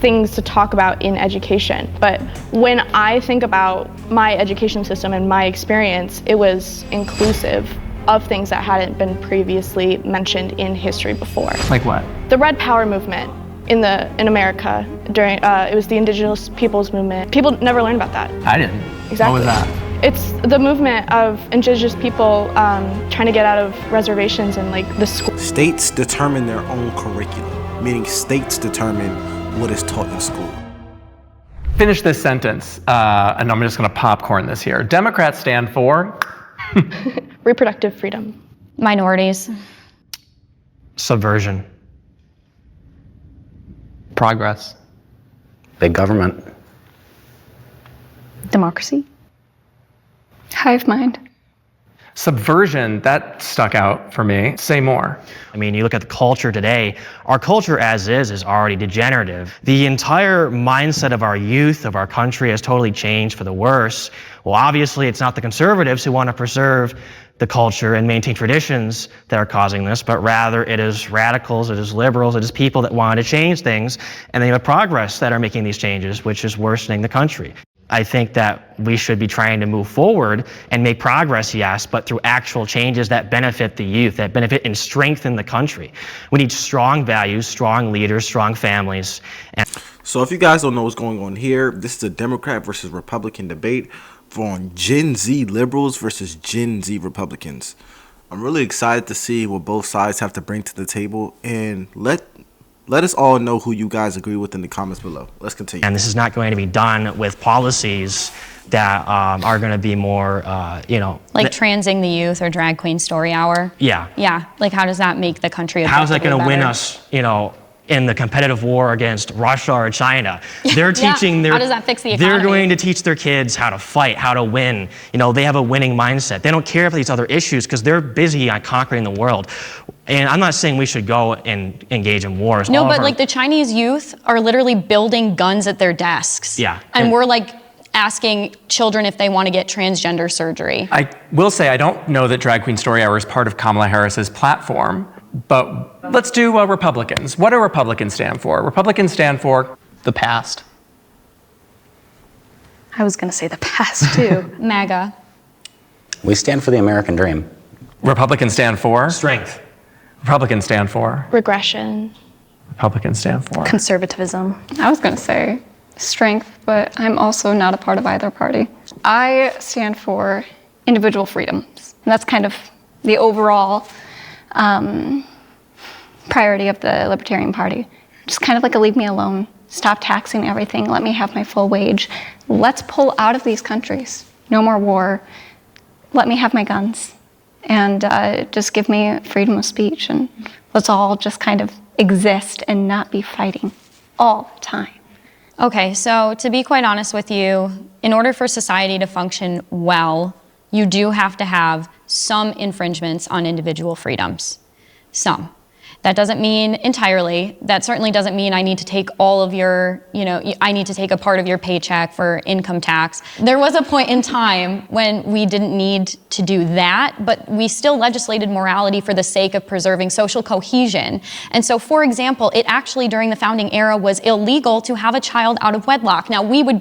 things to talk about in education. But when I think about my education system and my experience, it was inclusive of things that hadn't been previously mentioned in history before. Like what? The Red Power movement in America during it was the Indigenous people's movement. People never learned about that. I didn't. Exactly. What was that? It's the movement of Indigenous people trying to get out of reservations and like the school. States determine their own curriculum, meaning states determine what is taught in school. Finish this sentence, and I'm just going to popcorn this here. Democrats stand for Reproductive freedom. Minorities. Subversion. Progress. Big government. Democracy. Hive mind. subversion. That stuck out for me. Say more. I mean, you look at the culture today, our culture as is already degenerative. The entire mindset of our youth, of our country has totally changed for the worse. Well, obviously it's not the conservatives who want to preserve the culture and maintain traditions that are causing this, but rather it is radicals, it is liberals, it is people that want to change things, and they have progress that are making these changes, which is worsening the country. I think that we should be trying to move forward and make progress, yes, but through actual changes that benefit the youth, that benefit and strengthen the country. We need strong values, strong leaders, strong families. So if you guys don't know what's going on here, this is a Democrat versus Republican debate on Gen Z liberals versus Gen Z Republicans. I'm really excited to see what both sides have to bring to the table, and let us all know who you guys agree with in the comments below. Let's continue. And this is not going to be done with policies that are going to be more, like transing the youth or drag queen story hour. Yeah. Yeah. Like, how does that make the country? How's that going to win us, in the competitive war against Russia or China? They're teaching how does that fix the economy? They're going to teach their kids how to fight, how to win. They have a winning mindset. They don't care about these other issues because they're busy on conquering the world. And I'm not saying we should go and engage in wars. No, but like the Chinese youth are literally building guns at their desks. Yeah. And we're like asking children if they want to get transgender surgery. I will say I don't know that Drag Queen Story Hour is part of Kamala Harris's platform, but let's do Republicans. What do Republicans stand for? Republicans stand for the past. I was going to say the past too. MAGA. We stand for the American dream. Republicans stand for strength. Republicans stand for Regression. Republicans stand for conservatism. I was going to say strength, but I'm also not a part of either party. I stand for individual freedoms. And that's kind of the overall priority of the Libertarian Party. Just kind of like a leave me alone. Stop taxing everything. Let me have my full wage. Let's pull out of these countries. No more war. Let me have my guns. And just give me freedom of speech. And let's all just kind of exist and not be fighting all the time. Okay, so to be quite honest with you, in order for society to function well, you do have to have some infringements on individual freedoms. Some. That doesn't mean entirely. That certainly doesn't mean I need to take all of your, I need to take a part of your paycheck for income tax. There was a point in time when we didn't need to do that, but we still legislated morality for the sake of preserving social cohesion. And so, for example, it actually during the founding era was illegal to have a child out of wedlock. Now, we would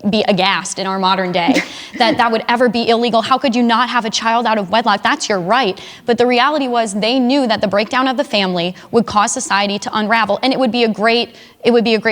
be aghast in our modern day that would ever be illegal. How could you not have a child out of wedlock? That's your right. But the reality was they knew that the breakdown of the family would cause society to unravel, and it would be a great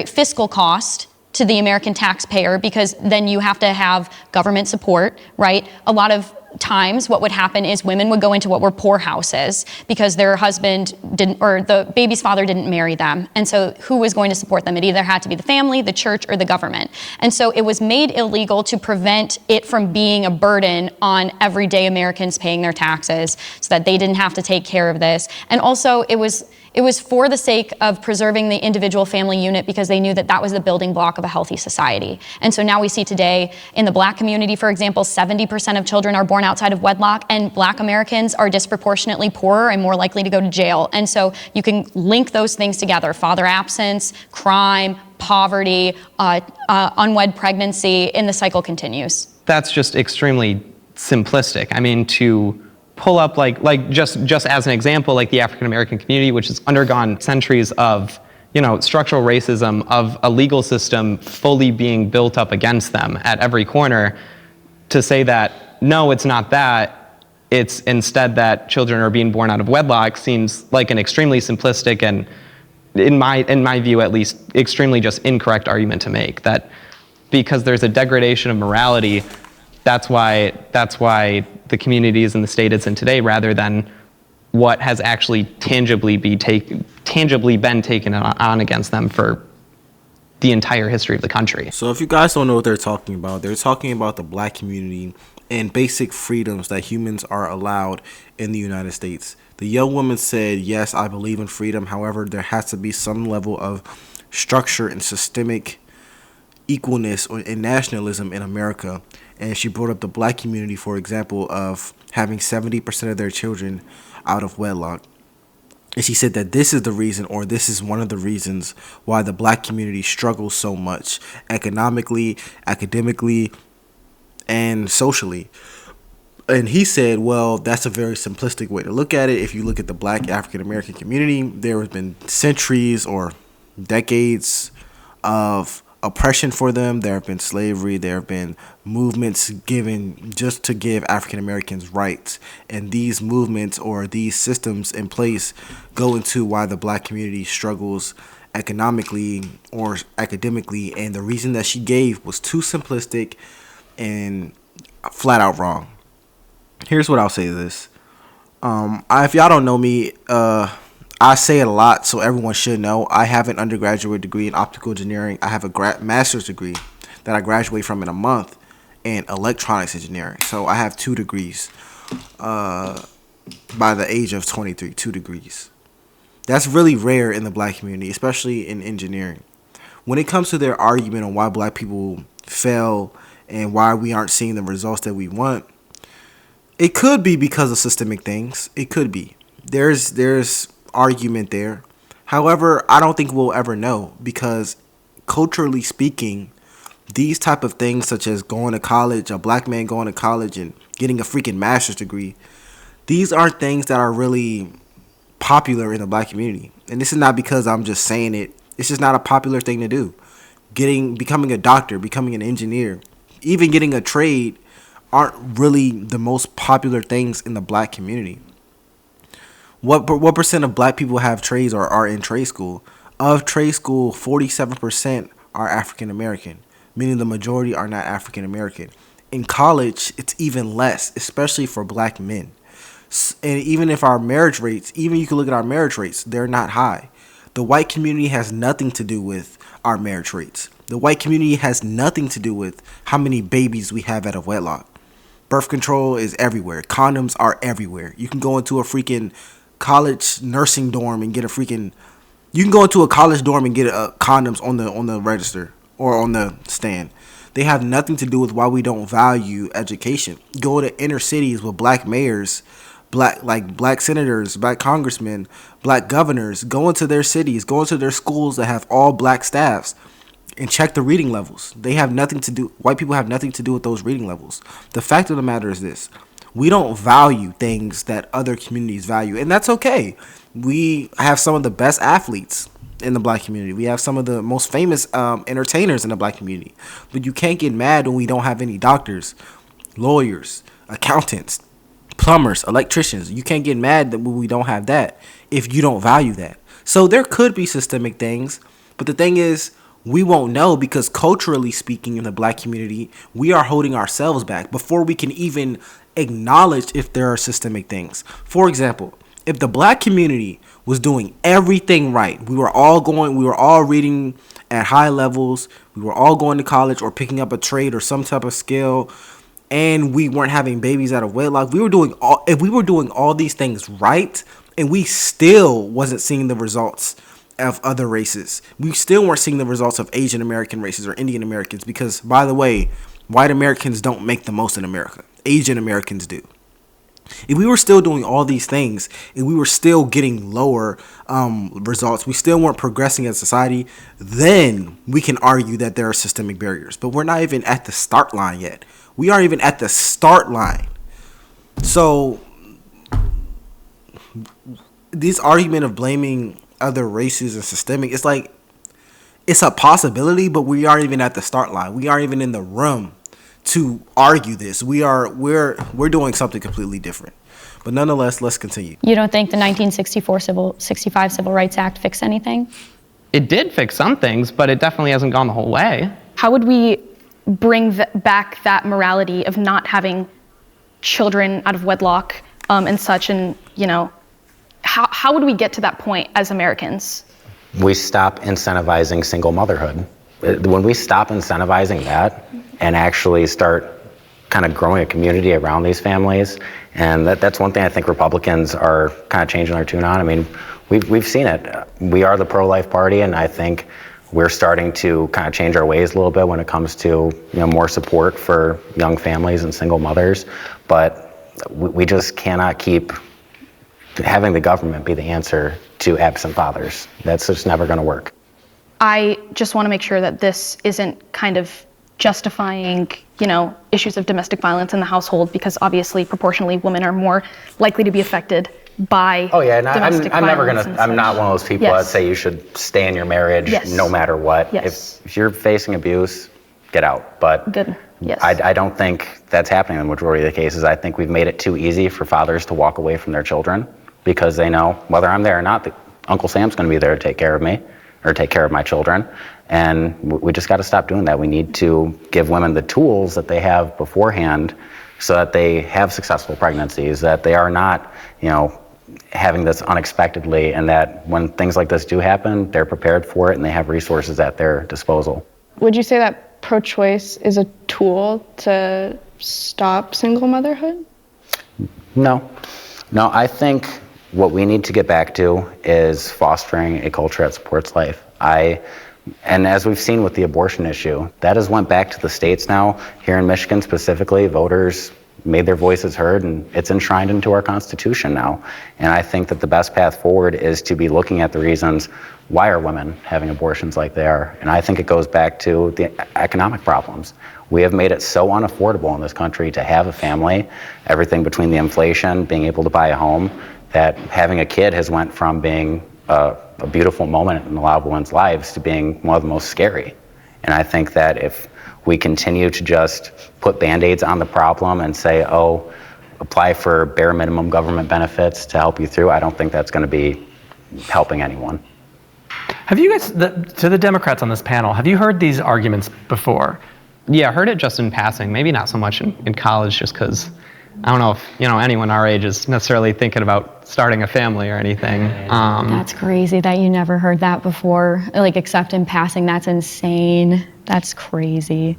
fiscal cost to the American taxpayer, because then you have to have government support, right? A lot of times what would happen is women would go into what were poorhouses because their husband didn't, or the baby's father didn't marry them. And so who was going to support them? It either had to be the family, the church, or the government. And so it was made illegal to prevent it from being a burden on everyday Americans paying their taxes so that they didn't have to take care of this. And also it was for the sake of preserving the individual family unit, because they knew that that was the building block of a healthy society. And so now we see today in the Black community, for example, 70% of children are born outside of wedlock, and Black Americans are disproportionately poorer and more likely to go to jail. And so you can link those things together: father absence, crime, poverty, unwed pregnancy, and the cycle continues. That's just extremely simplistic. I mean, to pull up just as an example, like the African American community, which has undergone centuries of structural racism of a legal system fully being built up against them at every corner, to say that, no, it's not that, it's instead that children are being born out of wedlock, seems like an extremely simplistic and, in my view at least, extremely just incorrect argument to make. That because there's a degradation of morality, that's why the community is in the state it's in today, rather than what has actually tangibly been taken on against them for the entire history of the country. So if you guys don't know what they're talking about the black community and basic freedoms that humans are allowed in the United States. The young woman said, yes, I believe in freedom. However, there has to be some level of structure and systemic equalness and nationalism in America. And she brought up the black community, for example, of having 70% of their children out of wedlock. And she said that this is the reason, or this is one of the reasons, why the black community struggles so much economically, academically, and socially. And he said, well, that's a very simplistic way to look at it. If you look at the black African American community, there has been centuries or decades of oppression for them. There have been slavery. There have been movements given just to give African Americans rights. And these movements or these systems in place go into why the black community struggles economically or academically. And the reason that she gave was too simplistic and flat out wrong. Here's what I'll say to this. If y'all don't know me, I say it a lot, so everyone should know. I have an undergraduate degree in optical engineering. I have a master's degree that I graduate from in a month in electronics engineering. So I have 2 degrees by the age of 23, 2 degrees. That's really rare in the black community, especially in engineering. When it comes to their argument on why black people fail and why we aren't seeing the results that we want, it could be because of systemic things. It could be. There's argument there. However, I don't think we'll ever know, because culturally speaking, these type of things such as going to college, a black man going to college and getting a freaking master's degree, these aren't things that are really popular in the black community. And this is not because I'm just saying it. It's just not a popular thing to do. Becoming a doctor, becoming an engineer, even getting a trade aren't really the most popular things in the black community. What percent of black people have trades or are in trade school? Of trade school, 47% are African American, meaning the majority are not African American. In college, it's even less, especially for black men. And even if our marriage rates, even you can look at our marriage rates, they're not high. The white community has nothing to do with our marriage rates. The white community has nothing to do with how many babies we have out of wedlock. Birth control is everywhere. Condoms are everywhere. You can go into a freaking college nursing dorm and get you can go into a college dorm and get condoms on the register or on the stand. They have nothing to do with why we don't value education. Go to inner cities with black mayors, black senators, black congressmen, black governors. Go into their cities, go into their schools that have all black staffs, and check the reading levels. They have nothing to do. White people have nothing to do with those reading levels. The fact of the matter is this: we don't value things that other communities value, and that's okay. We have some of the best athletes in the black community. We have some of the most famous entertainers in the black community. But you can't get mad when we don't have any doctors, lawyers, accountants, plumbers, electricians. You can't get mad that when we don't have that if you don't value that. So there could be systemic things, but the thing is, we won't know, because culturally speaking in the black community, we are holding ourselves back before we can even acknowledge if there are systemic things. For example, if the black community was doing everything right, we were all reading at high levels, we were all going to college or picking up a trade or some type of skill, and we weren't having babies out of wedlock, if we were doing all these things right, and we still wasn't seeing the results of other races, we still weren't seeing the results of Asian American races or Indian Americans, because, by the way, white Americans don't make the most in America. Asian Americans do. If we were still doing all these things and we were still getting lower results, we still weren't progressing as a society, then we can argue that there are systemic barriers. But we're not even at the start line yet. We aren't even at the start line. So this argument of blaming other races and systemic. It's like it's a possibility, but we aren't even at the start line. We aren't even in the room to argue this. We're doing something completely different. But nonetheless, let's continue. You don't think the 1965 Civil Rights Act fixed anything? It did fix some things, but it definitely hasn't gone the whole way. How would we bring back that morality of not having children out of wedlock and such, and how would we get to that point as Americans? We stop incentivizing single motherhood. When we stop incentivizing that and actually start kind of growing a community around these families, and that's one thing I think Republicans are kind of changing their tune on. I mean, we've seen it. We are the pro-life party, and I think we're starting to kind of change our ways a little bit when it comes to more support for young families and single mothers. But we just cannot keep having the government be the answer to absent fathers. That's just never going to work. I just want to make sure that this isn't kind of justifying, issues of domestic violence in the household, because obviously, proportionally, women are more likely to be affected by domestic violence. I'm not one of those people that say you should stay in your marriage no matter what. Yes. If you're facing abuse, get out. But Good. Yes. I don't think that's happening in the majority of the cases. I think we've made it too easy for fathers to walk away from their children because they know whether I'm there or not, Uncle Sam's going to be there to take care of me or take care of my children. And we just got to stop doing that. We need to give women the tools that they have beforehand so that they have successful pregnancies, that they are not, having this unexpectedly, and that when things like this do happen, they're prepared for it and they have resources at their disposal. Would you say that pro-choice is a tool to stop single motherhood? No, I think what we need to get back to is fostering a culture that supports life. And as we've seen with the abortion issue, that has went back to the states now. Here in Michigan specifically, voters made their voices heard, and it's enshrined into our Constitution now. And I think that the best path forward is to be looking at the reasons why are women having abortions like they are. And I think it goes back to the economic problems. We have made it so unaffordable in this country to have a family, everything between the inflation, being able to buy a home, that having a kid has went from being a beautiful moment in a lot of women's lives to being one of the most scary. And I think that if we continue to just put Band-Aids on the problem and say, apply for bare minimum government benefits to help you through, I don't think that's going to be helping anyone. Have you guys, to the Democrats on this panel, have you heard these arguments before? Yeah, I heard it just in passing, maybe not so much in college, just because I don't know if anyone our age is necessarily thinking about starting a family or anything. That's crazy that you never heard that before, except in passing. That's insane. That's crazy.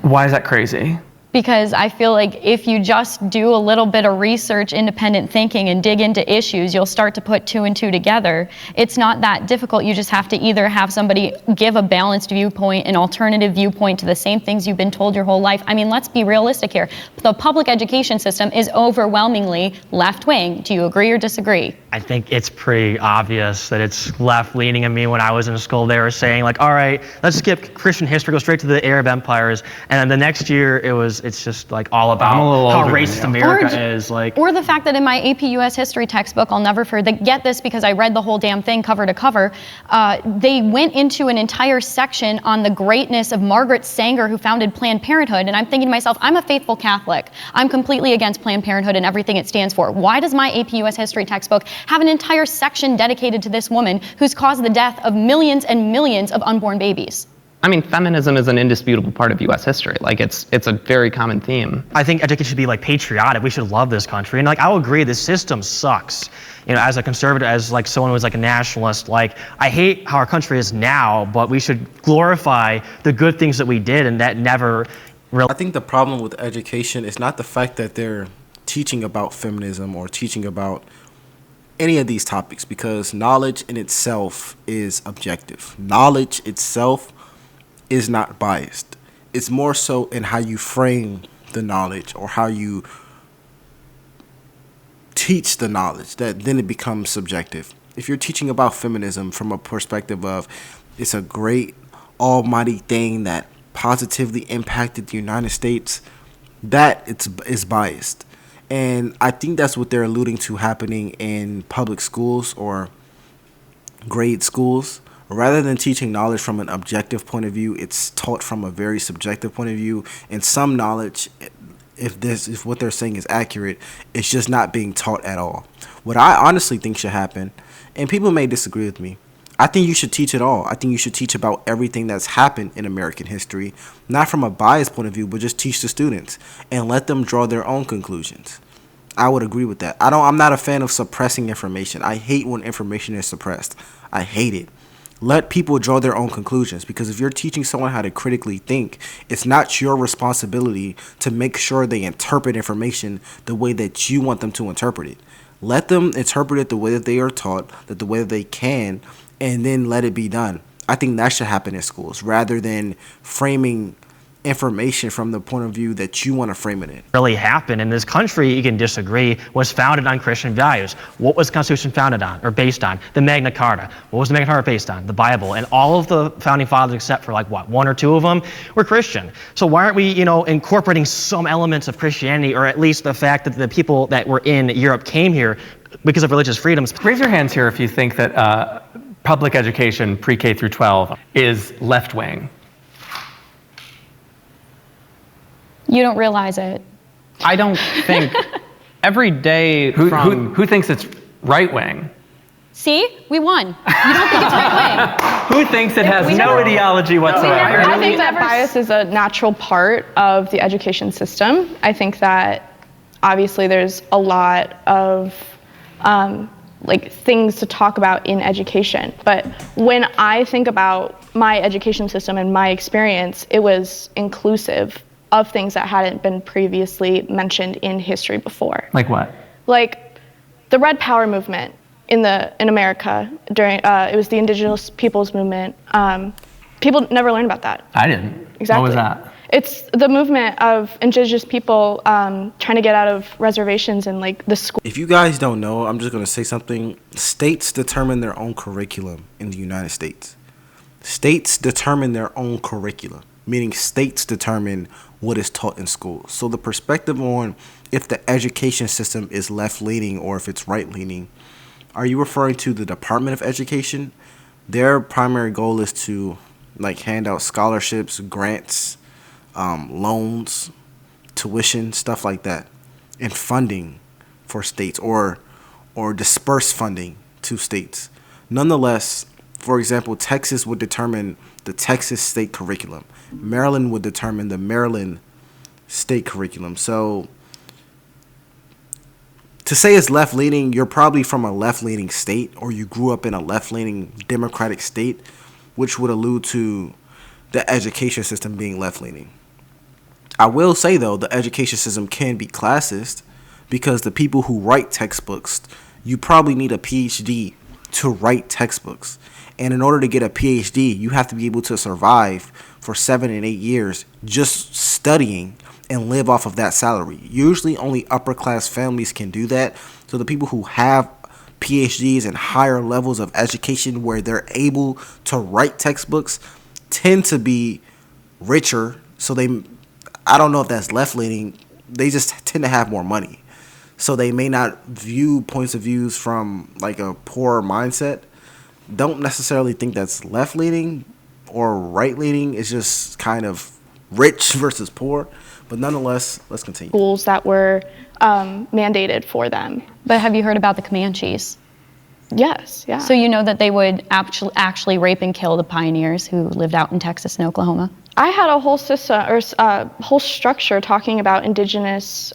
Why is that crazy? Because I feel like if you just do a little bit of research, independent thinking, and dig into issues, you'll start to put two and two together. It's not that difficult. You just have to either have somebody give a balanced viewpoint, an alternative viewpoint to the same things you've been told your whole life. I mean, let's be realistic here. The public education system is overwhelmingly left-wing. Do you agree or disagree? I think it's pretty obvious that it's left-leaning. I mean, when I was in school, they were saying, all right, let's skip Christian history, go straight to the Arab empires. And then the next year, it's just all about how racist America is. Or the fact that in my AP US history textbook, I'll never forget this because I read the whole damn thing cover to cover, they went into an entire section on the greatness of Margaret Sanger, who founded Planned Parenthood. And I'm thinking to myself, I'm a faithful Catholic. I'm completely against Planned Parenthood and everything it stands for. Why does my AP US history textbook have an entire section dedicated to this woman who's caused the death of millions and millions of unborn babies? I mean, feminism is an indisputable part of U.S. history. It's a very common theme. I think education should be patriotic. We should love this country. And I will agree, this system sucks. As a conservative, as someone who was a nationalist, I hate how our country is now, but we should glorify the good things that we did, and that never really. I think the problem with education is not the fact that they're teaching about feminism or teaching about any of these topics, because knowledge in itself is objective. Knowledge itself is not biased. It's more so in how you frame the knowledge or how you teach the knowledge that then it becomes subjective. If you're teaching about feminism from a perspective of it's a great almighty thing that positively impacted the United States, that is biased. And I think that's what they're alluding to happening in public schools or grade schools, rather than teaching knowledge from an objective point of view, it's taught from a very subjective point of view. And some knowledge, if what they're saying is accurate, it's just not being taught at all. What I honestly think should happen, and people may disagree with me, I think you should teach it all. I think you should teach about everything that's happened in American history, not from a biased point of view, but just teach the students and let them draw their own conclusions. I would agree with that. I'm not a fan of suppressing information. I hate when information is suppressed. I hate it. Let people draw their own conclusions, because if you're teaching someone how to critically think, it's not your responsibility to make sure they interpret information the way that you want them to interpret it. Let them interpret it the way that they are taught, the way that they can, and then let it be done. I think that should happen in schools rather than framing information from the point of view that you want to frame it in. Really happened in this country, you can disagree, was founded on Christian values. What was the Constitution founded on or based on? The Magna Carta. What was the Magna Carta based on? The Bible. And all of the founding fathers, except for one or two of them, were Christian. So why aren't we, incorporating some elements of Christianity, or at least the fact that the people that were in Europe came here because of religious freedoms? Raise your hands here if you think that public education, pre-K through 12, is left-wing. You don't realize it. I don't think every day Who thinks it's right-wing? See? We won. You don't think it's right Who thinks it has no ideology whatsoever? I think that bias is a natural part of the education system. I think that obviously there's a lot of things to talk about in education. But when I think about my education system and my experience, it was inclusive of things that hadn't been previously mentioned in history before. Like what? Like the Red Power movement in America during it was the Indigenous people's movement. People never learned about that. I didn't. Exactly. What was that? It's the movement of Indigenous people trying to get out of reservations and the school. If you guys don't know, I'm just going to say something. States determine their own curriculum in the United States. States determine their own curriculum, meaning states determine what is taught in schools. So the perspective on if the education system is left-leaning or if it's right-leaning, are you referring to the Department of Education? Their primary goal is to hand out scholarships, grants, loans, tuition, stuff like that, and funding for states or disperse funding to states. Nonetheless, for example, Texas would determine the Texas state curriculum. Maryland would determine the Maryland state curriculum. So to say it's left-leaning, you're probably from a left-leaning state or you grew up in a left-leaning democratic state, which would allude to the education system being left-leaning. I will say, though, the education system can be classist because the people who write textbooks, you probably need a PhD to write textbooks. And in order to get a PhD, you have to be able to survive for 7 and 8 years just studying and live off of that salary. Usually only upper class families can do that. So the people who have PhDs and higher levels of education where they're able to write textbooks tend to be richer. So I don't know if that's left-leaning. They just tend to have more money. So they may not view points of views from a poorer mindset. Don't necessarily think that's left-leaning or right-leaning. It's just kind of rich versus poor. But nonetheless, let's continue. Schools that were mandated for them. But have you heard about the Comanches? Yes, yeah. So you know that they would actually rape and kill the pioneers who lived out in Texas and Oklahoma? I had a whole system or whole structure talking about indigenous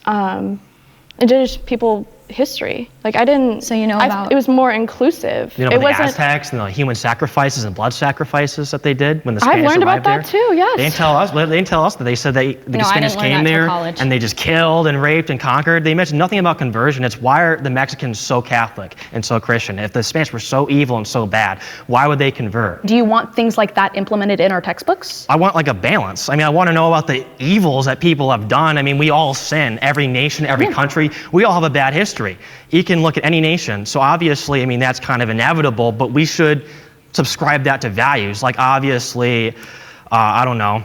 people history. I didn't. So you know about. It was more inclusive. You know about the Aztecs and the human sacrifices and blood sacrifices that they did when the Spanish I've learned about arrived that there? too. Yes. They didn't tell us that they said the Spanish came there and they just killed and raped and conquered. They mentioned nothing about conversion. It's why are the Mexicans so Catholic and so Christian? If the Spanish were so evil and so bad, why would they convert? Do you want things like that implemented in our textbooks? I want a balance. I want to know about the evils that people have done. We all sin. Every nation, every country. We all have a bad history. You can look at any nation. So obviously, that's kind of inevitable, but we should subscribe that to values. Obviously, I don't know.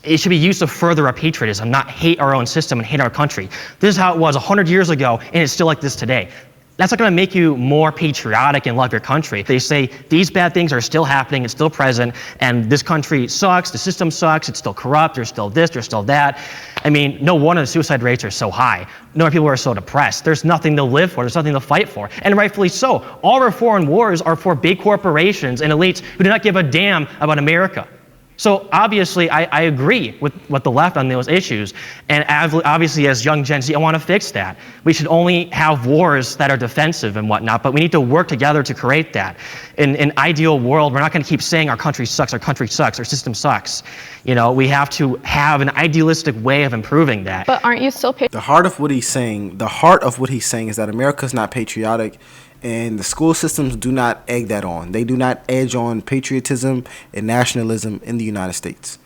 It should be used to further our patriotism, not hate our own system and hate our country. This is how it was 100 years ago, and it's still like this today. That's not going to make you more patriotic and love your country. If they say these bad things are still happening, it's still present, and this country sucks, the system sucks, it's still corrupt, there's still this, there's still that. I mean, no wonder the suicide rates are so high. No wonder people are so depressed. There's nothing to live for, there's nothing to fight for. And rightfully so. All our foreign wars are for big corporations and elites who do not give a damn about America. So obviously, I agree with the left on those issues. And obviously, as young Gen Z, I want to fix that. We should only have wars that are defensive and whatnot, but we need to work together to create that. In an ideal world, we're not going to keep saying our country sucks, our system sucks. You know, we have to have an idealistic way of improving that. But aren't you still The heart of what he's saying is that America's not patriotic, and the school systems do not egg that on. They do not edge on patriotism and nationalism in the United States.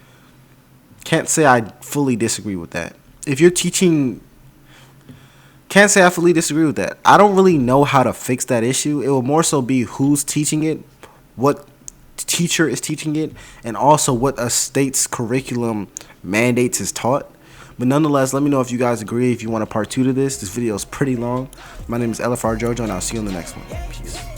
Can't say I fully disagree with that. If you're teaching, can't say I fully disagree with that. I don't really know how to fix that issue. It will more so be who's teaching it, what teacher is teaching it, and also what a state's curriculum mandates is taught. But nonetheless, let me know if you guys agree, if you want a part 2 to this. This video is pretty long. My name is LFR JoJo, and I'll see you on the next one. Peace.